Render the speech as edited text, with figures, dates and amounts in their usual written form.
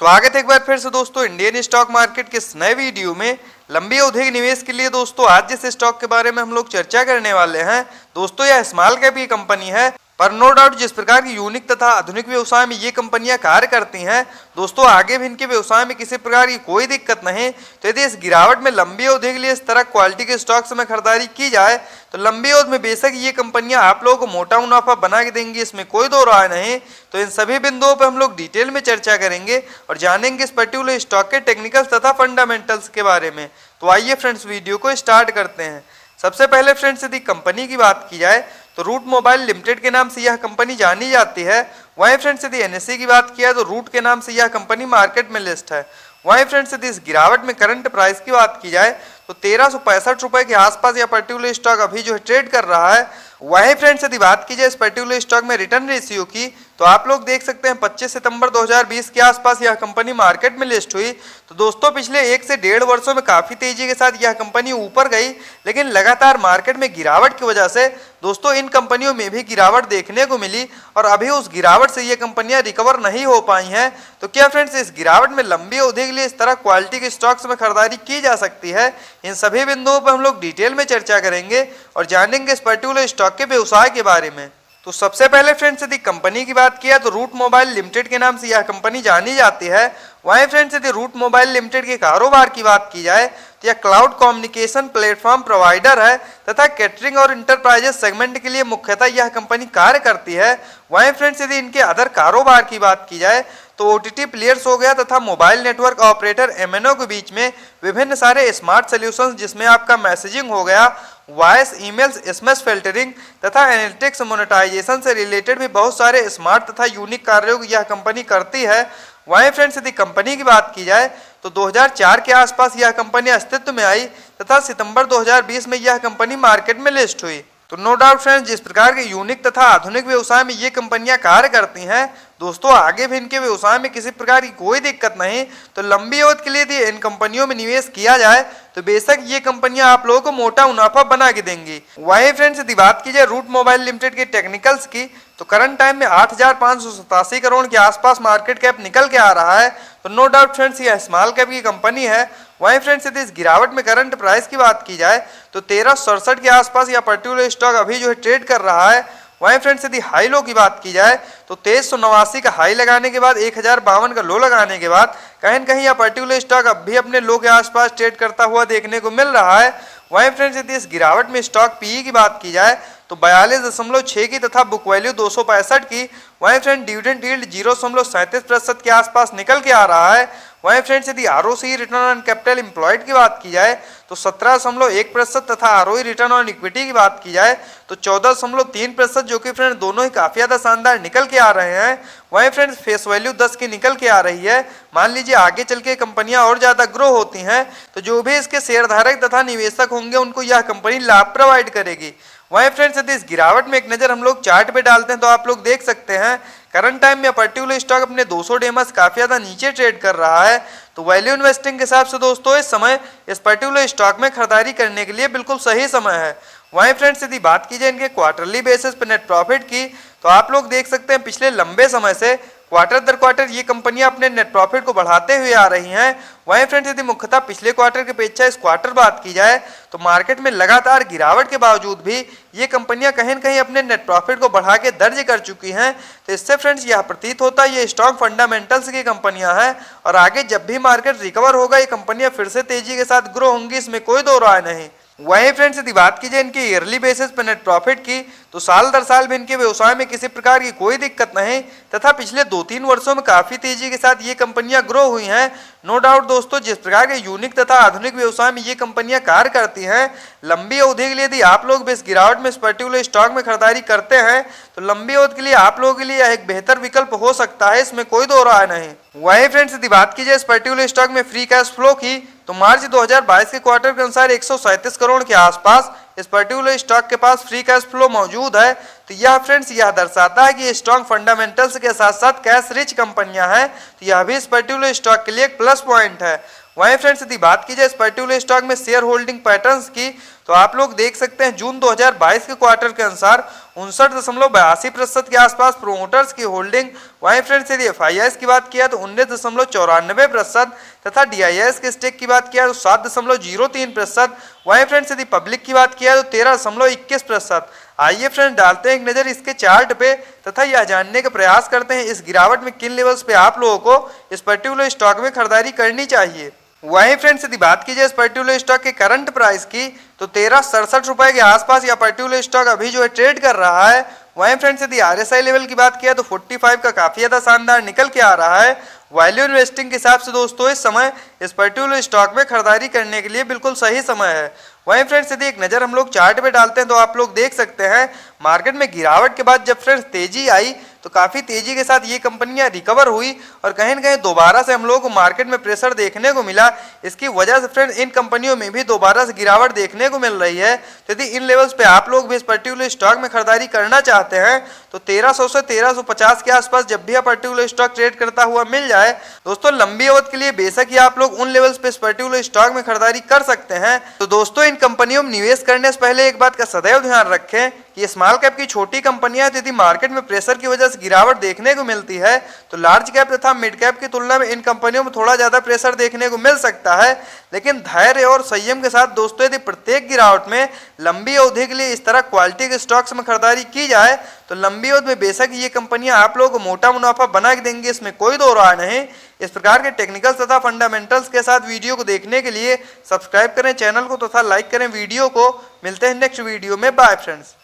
स्वागत है एक बार फिर से दोस्तों इंडियन स्टॉक मार्केट के इस नए वीडियो में। लंबी अवधि निवेश के लिए दोस्तों आज जिस स्टॉक के बारे में हम लोग चर्चा करने वाले हैं दोस्तों, यह स्मॉल कैप की कंपनी है, पर नो डाउट जिस प्रकार की यूनिक तथा आधुनिक व्यवसाय में ये कंपनियां कार्य करती हैं दोस्तों, आगे भी इनके व्यवसाय में किसी प्रकार की कोई दिक्कत नहीं। तो यदि इस गिरावट में लंबी अवधि के लिए इस तरह क्वालिटी के स्टॉक्स में खरीदारी की जाए तो लंबी अवधि में बेशक ये कंपनियां आप लोगों को मोटा मुनाफा बना के देंगी, इसमें कोई दो राय नहीं। तो इन सभी बिंदुओं पर हम लोग डिटेल में चर्चा करेंगे और जानेंगे इस पर्टिकुलर स्टॉक के टेक्निकल्स तथा फंडामेंटल्स के बारे में। तो आइए फ्रेंड्स वीडियो को स्टार्ट करते हैं। सबसे पहले फ्रेंड्स यदि कंपनी की बात की जाए तो रूट मोबाइल लिमिटेड के नाम से यह कंपनी जानी जाती है। वहीं फ्रेंड्स यदि एनएसई की बात किया तो रूट के नाम से यह कंपनी मार्केट में लिस्ट है। वहीं फ्रेंड्स यदि इस गिरावट में करंट प्राइस की बात की जाए तो 1365 रुपए के आसपास यह पर्टिकुलर स्टॉक अभी जो है ट्रेड कर रहा है। वहीं फ्रेंड्स यदि बात की जाए इस पर्टिकुलर स्टॉक में रिटर्न रेशियो की तो आप लोग देख सकते हैं 25 सितंबर 2020 के आसपास यह कंपनी मार्केट में लिस्ट हुई। तो दोस्तों पिछले 1 से 1.5 वर्षों में काफी तेजी के साथ यह कंपनी ऊपर गई, लेकिन लगातार मार्केट में गिरावट की वजह से दोस्तों इन कंपनियों में भी गिरावट देखने को मिली और अभी उस गिरावट से ये कंपनियां रिकवर नहीं हो पाई हैं। तो क्या फ्रेंड्स इस गिरावट में लंबी अवधि के लिए इस तरह क्वालिटी के स्टॉक्स में खरीदारी की जा सकती है? इन सभी बिंदुओं पर हम लोग डिटेल में चर्चा करेंगे और जानेंगे इस पर्टिकुलर स्टॉक के व्यवसाय के बारे में। तो सबसे पहले फ्रेंड्स यदि कंपनी की बात किया तो रूट मोबाइल लिमिटेड के नाम से यह कंपनी जानी जाती है। वहीं फ्रेंड्स यदि रूट मोबाइल लिमिटेड के कारोबार की बात की जाए तो यह क्लाउड कम्युनिकेशन प्लेटफॉर्म प्रोवाइडर है तथा कैटरिंग और इंटरप्राइजेस सेगमेंट के लिए मुख्यतः यह कंपनी कार्य करती है। वहीं फ्रेंड्स यदि इनके अदर कारोबार की बात की जाए तो ओटीटी प्लेयर्स हो गया तथा मोबाइल नेटवर्क ऑपरेटर एमएनओ के बीच में विभिन्न सारे स्मार्ट सॉल्यूशंस जिसमें आपका मैसेजिंग हो गया, वॉइस, ईमेल्स, एसएमएस फिल्टरिंग तथा एनालिटिक्स मोनेटाइजेशन से रिलेटेड भी बहुत सारे स्मार्ट तथा यूनिक कार्यों को यह कंपनी करती है। वहीं फ्रेंड्स यदि कंपनी की बात की जाए तो 2004 के आसपास यह कंपनी अस्तित्व में आई तथा सितंबर 2020 में यह कंपनी मार्केट में लिस्ट हुई। तो नो डाउट फ्रेंड्स जिस प्रकार के यूनिक तथा आधुनिक व्यवसाय में ये कंपनियां कार्य करती हैं दोस्तों, आगे भी इनके व्यवसाय में किसी प्रकार की कोई दिक्कत नहीं। तो लंबी अवधि के लिए यदि इन कंपनियों में निवेश किया जाए तो बेशक ये कंपनियां आप लोगों को मोटा मुनाफा बना के देंगी। वहीं फ्रेंड्स यदि बात की जाए रूट मोबाइल लिमिटेड के टेक्निकल्स की तो करंट टाइम में 8,587 करोड़ के आसपास मार्केट कैप निकल के आ रहा है। तो नो डाउट फ्रेंड्स यह स्मॉल कैप की कंपनी है। वहीं फ्रेंड्स यदि इस गिरावट में करंट प्राइस की बात की जाए तो 1367 के आसपास यह पर्टिकुलर स्टॉक अभी जो है ट्रेड कर रहा है। वहीं फ्रेंड्स यदि हाई लो की बात की जाए तो 2389 का हाई लगाने के बाद 1052 का लो लगाने के बाद कहीं न कहीं यह पर्टिकुलर स्टॉक अब भी अपने लो के आसपास ट्रेड करता हुआ देखने को मिल रहा है। वहीं फ्रेंड्स यदि इस गिरावट में स्टॉक पीई की बात की जाए तो 42.6 की तथा बुक वैल्यू 265 की। वहीं फ्रेंड डिविडेंड यील्ड 0.37% के आसपास निकल के आ रहा है। वहीं फ्रेंड्स यदि ROC return on capital employed की बात की जाए तो 17.1% तथा आरओई रिटर्न ऑन इक्विटी की बात की जाए तो 14.3%, जो कि फ्रेंड दोनों ही काफी ज्यादा शानदार निकल के आ रहे हैं। वहीं फ्रेंड्स फेस वैल्यू 10 की निकल के आ रही है। मान लीजिए आगे चल के कंपनियां और ज्यादा ग्रो होती हैं तो जो भी इसके शेयरधारक तथा निवेशक होंगे उनको यह कंपनी लाभ प्रोवाइड करेगी। वहीं फ्रेंड्स यदि इस गिरावट में एक नजर हम लोग चार्ट पे डालते हैं तो आप लोग देख सकते हैं करंट टाइम में पर्टिकुलर स्टॉक अपने 200 डेमस काफी ज्यादा नीचे ट्रेड कर रहा है। तो वैल्यू इन्वेस्टिंग के हिसाब से दोस्तों इस समय इस पर्टिकुलर स्टॉक में खरीदारी करने के लिए बिल्कुल सही समय है। वहीं फ्रेंड्स यदि बात की जाए इनके क्वार्टरली बेसिस पे नेट प्रॉफिट की तो आप लोग देख सकते हैं पिछले लंबे समय से क्वार्टर दर क्वार्टर ये कंपनियां अपने नेट प्रॉफिट को बढ़ाते हुए आ रही हैं। वहीं फ्रेंड्स यदि मुख्यतः पिछले क्वार्टर की अपेक्षा इस क्वार्टर बात की जाए तो मार्केट में लगातार गिरावट के बावजूद भी ये कंपनियां कहीं न कहीं अपने नेट प्रॉफिट को बढ़ा के दर्ज कर चुकी हैं। तो इससे फ्रेंड्स यह प्रतीत होता है ये स्ट्रॉन्ग फंडामेंटल्स की कंपनियां हैं और आगे जब भी मार्केट रिकवर होगा ये कंपनियां फिर से तेजी के साथ ग्रो होंगी, इसमें कोई दो राय नहीं। वहीं फ्रेंड्स यदि बात की जाए इनके ईयरली बेसिस पर नेट प्रॉफिट की तो साल दर साल भी इनके व्यवसाय में किसी प्रकार की कोई दिक्कत नहीं तथा पिछले 2-3 वर्षों में काफी तेजी के साथ ये कंपनियां ग्रो हुई हैं। नो डाउट दोस्तों जिस प्रकार के यूनिक तथा आधुनिक व्यवसाय में ये कंपनियां कार्य करती हैं, लंबी अवधि के लिए यदि आप लोग भी इस गिरावट में इस पर्टिकुलर स्टॉक में खरीदारी करते हैं तो लंबी अवधि के लिए आप लोगों के लिए एक बेहतर विकल्प हो सकता है, इसमें कोई दो राय नहीं। वहीं फ्रेंड्स यदि बात की जाए इस पर्टिकुलर स्टॉक में फ्री कैश फ्लो की तो मार्च 2022 के क्वार्टर के अनुसार 137 करोड़ के आसपास इस पर्टिकुलर स्टॉक के पास फ्री कैश फ्लो मौजूद है। तो तो यह फ्रेंड्स यह दर्शाता है कि ये स्ट्रॉन्ग फंडामेंटल्स के साथ साथ कैश रिच कंपनियां हैं, तो यह भी इस पर्टिकुलर स्टॉक के लिए एक प्लस पॉइंट है। वहीं फ्रेंड्स यदि बात की जाए इस पर्टिकुलर स्टॉक में शेयर होल्डिंग पैटर्न्स की, तो आप लोग देख सकते हैं जून 2022 के क्वार्टर के अनुसार 59.82% के आसपास प्रोमोटर्स की होल्डिंग। वहीं फ्रेंड्स यदि FIIs की बात किया तो 19.94% तथा DIIs के स्टेक की बात किया तो 7.03%। वहीं फ्रेंड्स यदि पब्लिक की बात किया तो 13.21%। आइए फ्रेंड्स डालते हैं एक नज़र इसके चार्ट पे तथा यह जानने का प्रयास करते हैं इस गिरावट में किन लेवल्स पे आप लोगों को इस पर्टिकुलर स्टॉक में खरीदारी करनी चाहिए। वहीं फ्रेंड्स यदि बात की जाए इस पर्टिकुलर स्टॉक के करंट प्राइस की, तो 1367 रुपए के आसपास यह पर्टिकुलर स्टॉक अभी जो है ट्रेड कर रहा है। वहीं फ्रेंड्स यदि RSI लेवल की बात किया तो 45 का काफी ज्यादा शानदार निकल के आ रहा है। वैल्यू इन्वेस्टिंग के हिसाब से दोस्तों इस समय इस पर्टिकुलर स्टॉक में खरीदारी करने के लिए बिल्कुल सही समय है। वहीं फ्रेंड्स यदि एक नज़र हम लोग चार्ट पे डालते हैं तो आप लोग देख सकते हैं मार्केट में गिरावट के बाद जब फ्रेंड्स तेजी आई तो काफ़ी तेजी के साथ ये कंपनियां रिकवर हुई और कहीं न कहीं दोबारा से हम लोगों को मार्केट में प्रेशर देखने को मिला। इसकी वजह से फ्रेंड्स इन कंपनियों में भी दोबारा से गिरावट देखने को मिल रही है। तो यदि इन लेवल्स पे आप लोग भी इस पर्टिकुलर स्टॉक में खरीदारी करना चाहते हैं तो 1300 से 1350 के आसपास जब भी यह पर्टिकुलर स्टॉक ट्रेड करता हुआ मिल जाए दोस्तों लंबी अवधि के लिए बेशक ही आप लोग उन लेवल्स पे इस पर्टिकुलर स्टॉक में खरीदारी कर सकते हैं। तो दोस्तों इन कंपनियों में निवेश करने से पहले एक बात का सदैव ध्यान रखें कि स्मॉल कैप की छोटी कंपनियां यदि मार्केट में प्रेशर की वजह से गिरावट देखने को मिलती है तो लार्ज कैप तथा मिड कैप की तुलना में इन कंपनियों में थोड़ा ज्यादा प्रेशर देखने को मिल सकता है। लेकिन धैर्य और संयम के साथ दोस्तों यदि प्रत्येक गिरावट में लंबी अवधि के लिए इस तरह क्वालिटी के स्टॉक्स में खरीदारी की जाए तो लंबी अवधि में बेशक ये कंपनियां आप लोगों को मोटा मुनाफा बना के देंगी, इसमें कोई दो राय नहीं। इस प्रकार के टेक्निकल्स तथा फंडामेंटल्स के साथ वीडियो को देखने के लिए सब्सक्राइब करें चैनल को तथा लाइक करें वीडियो को। मिलते हैं नेक्स्ट वीडियो में, बाय फ्रेंड्स।